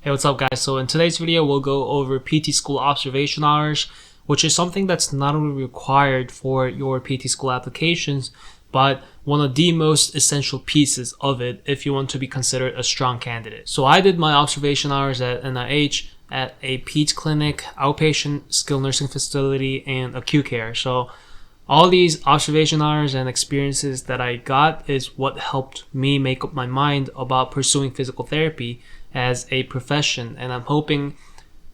Hey, what's up guys? So in today's video, we'll go over PT school observation hours, which is something that's not only required for your PT school applications, but one of the most essential pieces of it if you want to be considered a strong candidate. So I did my observation hours at NIH at a PEDS clinic, outpatient skilled nursing facility, and acute care. So all these observation hours and experiences that I got is what helped me make up my mind about pursuing physical therapy as a profession. And I'm hoping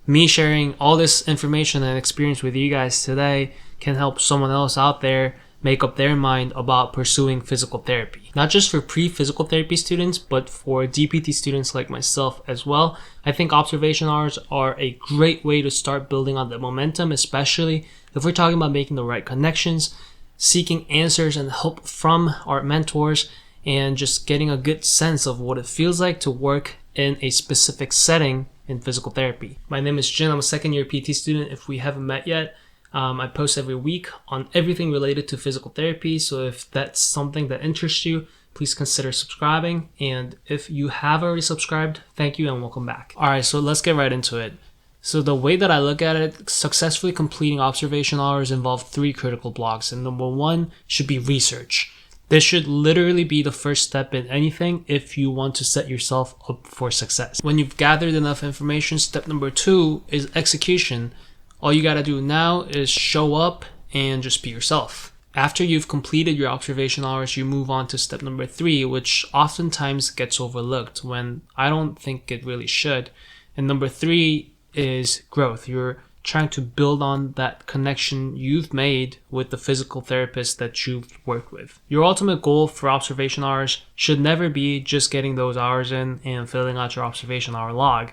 me sharing all this information and experience with you guys today can help someone else out there make up their mind about pursuing physical therapy. Not just for pre-physical therapy students, but for DPT students like myself as well. I think observation hours are a great way to start building on the momentum, especially if we're talking about making the right connections, seeking answers and help from our mentors, and just getting a good sense of what it feels like to work in a specific setting in physical therapy. My name is Jin. I'm a second year PT student if we haven't met yet. I post every week on everything related to physical therapy, so if that's something that interests you, please consider subscribing. And if you have already subscribed, thank you and welcome back. Alright, so let's get right into it. So the way that I look at it, successfully completing observation hours involve 3 critical blocks, and number 1 should be research. This should literally be the first step in anything if you want to set yourself up for success. When you've gathered enough information, step number 2 is execution. All you gotta do now is show up and just be yourself. After you've completed your observation hours, you move on to step number 3, which oftentimes gets overlooked when I don't think it really should. And number 3 is growth. You're trying to build on that connection you've made with the physical therapist that you've worked with. Your ultimate goal for observation hours should never be just getting those hours in and filling out your observation hour log.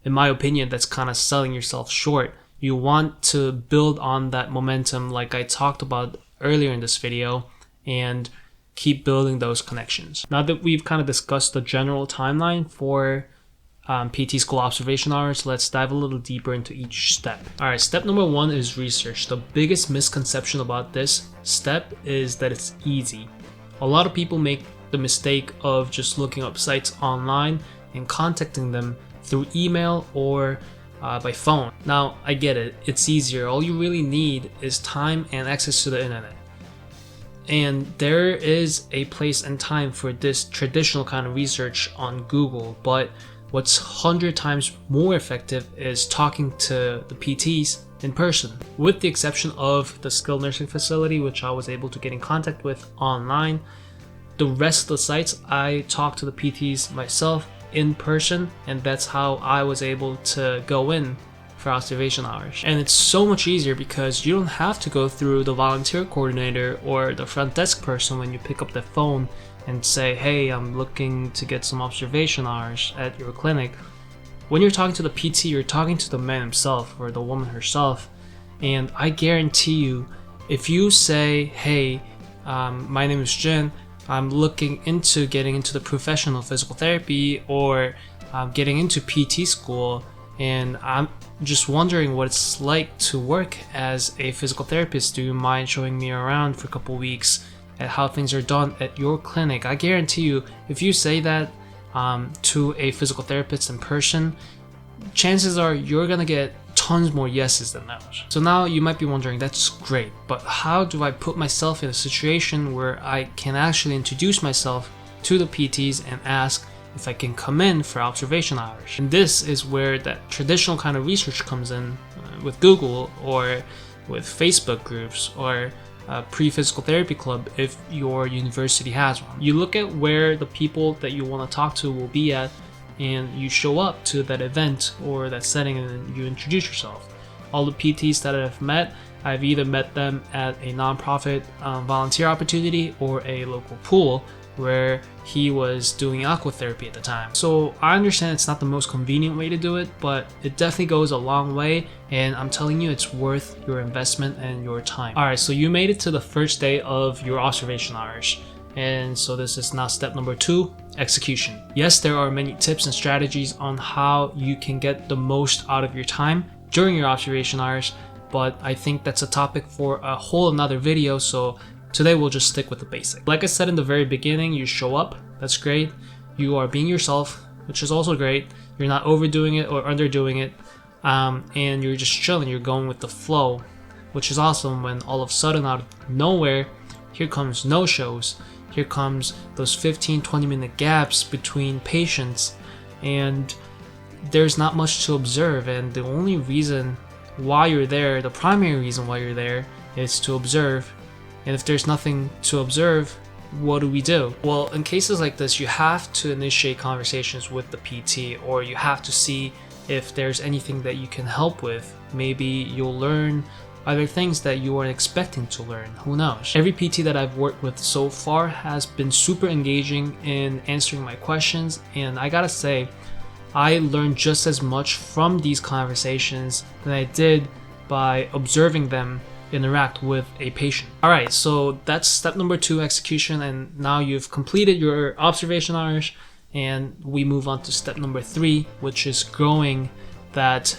In my opinion, that's kind of selling yourself short. You want to build on that momentum like I talked about earlier in this video and keep building those connections. Now that we've kind of discussed the general timeline for PT school observation hours, let's dive a little deeper into each step. Alright, step number 1 is research. The biggest misconception about this step is that it's easy. A lot of people make the mistake of just looking up sites online and contacting them through email or by phone. Now, I get it, it's easier. All you really need is time and access to the internet. And there is a place and time for this traditional kind of research on Google, but what's 100 times more effective is talking to the PTs in person. With the exception of the skilled nursing facility, which I was able to get in contact with online, the rest of the sites I talked to the PTs myself in person, and that's how I was able to go in for observation hours. And it's so much easier because you don't have to go through the volunteer coordinator or the front desk person when you pick up the phone and say, hey, I'm looking to get some observation hours at your clinic. When you're talking to the PT, you're talking to the man himself or the woman herself. And I guarantee you, if you say, hey, my name is Jin, I'm looking into getting into the profession of physical therapy or getting into PT school, and I'm just wondering what it's like to work as a physical therapist. Do you mind showing me around for a couple weeks at how things are done at your clinic? I guarantee you, if you say that to a physical therapist in person, chances are you're gonna get tons more yeses than no's. So now you might be wondering, that's great, but how do I put myself in a situation where I can actually introduce myself to the PTs and ask if I can come in for observation hours? And this is where that traditional kind of research comes in with Google or with Facebook groups or a pre-physical therapy club if your university has one. You look at where the people that you want to talk to will be at, and you show up to that event or that setting and you introduce yourself. All the PTs that I've met, I've either met them at a nonprofit volunteer opportunity or a local pool where he was doing aqua therapy at the time. So I understand it's not the most convenient way to do it, but it definitely goes a long way, and I'm telling you, it's worth your investment and your time. Alright, so you made it to the first day of your observation hours. And so this is now step number 2, execution. Yes, there are many tips and strategies on how you can get the most out of your time during your observation hours, but I think that's a topic for a whole another video, so today we'll just stick with the basic. Like I said in the very beginning, you show up, that's great. You are being yourself, which is also great. You're not overdoing it or underdoing it, and you're just chilling. You're going with the flow, which is awesome when all of a sudden, out of nowhere, here comes no-shows. Here comes those 15-20 minute gaps between patients, and there's not much to observe. And the only reason why you're there, the primary reason why you're there, is to observe. And if there's nothing to observe, what do? Well, in cases like this, you have to initiate conversations with the PT, or you have to see if there's anything that you can help with. Maybe you'll learn other things that you weren't expecting to learn. Who knows? Every PT that I've worked with so far has been super engaging in answering my questions, and I gotta say, I learned just as much from these conversations than I did by observing them interact with a patient. Alright, so that's step number 2, execution, and now you've completed your observation hours, and we move on to step number 3, which is growing that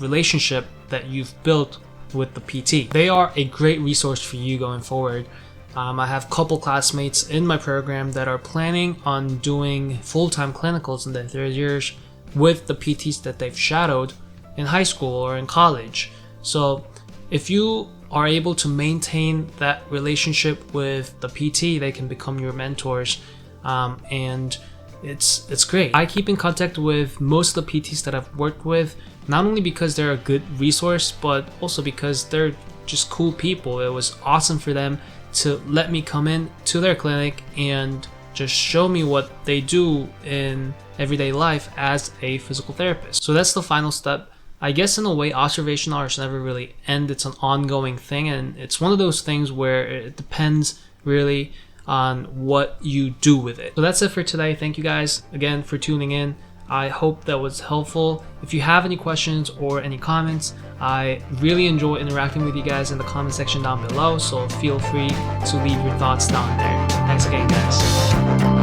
relationship that you've built with the PT. They are a great resource for you going forward. I have a couple classmates in my program that are planning on doing full-time clinicals in their 3rd years with the PTs that they've shadowed in high school or in college. So if you are able to maintain that relationship with the PT, they can become your mentors, and it's great. I keep in contact with most of the PTs that I've worked with, not only because they're a good resource, but also because they're just cool people. It was awesome for them to let me come in to their clinic and just show me what they do in everyday life as a physical therapist. So that's the final step. I guess in a way, observation hours never really end. It's an ongoing thing, and it's one of those things where it depends really on what you do with it. So that's it for today. Thank you guys again for tuning in. I hope that was helpful. If you have any questions or any comments, I really enjoy interacting with you guys in the comment section down below, so feel free to leave your thoughts down there. Thanks again, guys.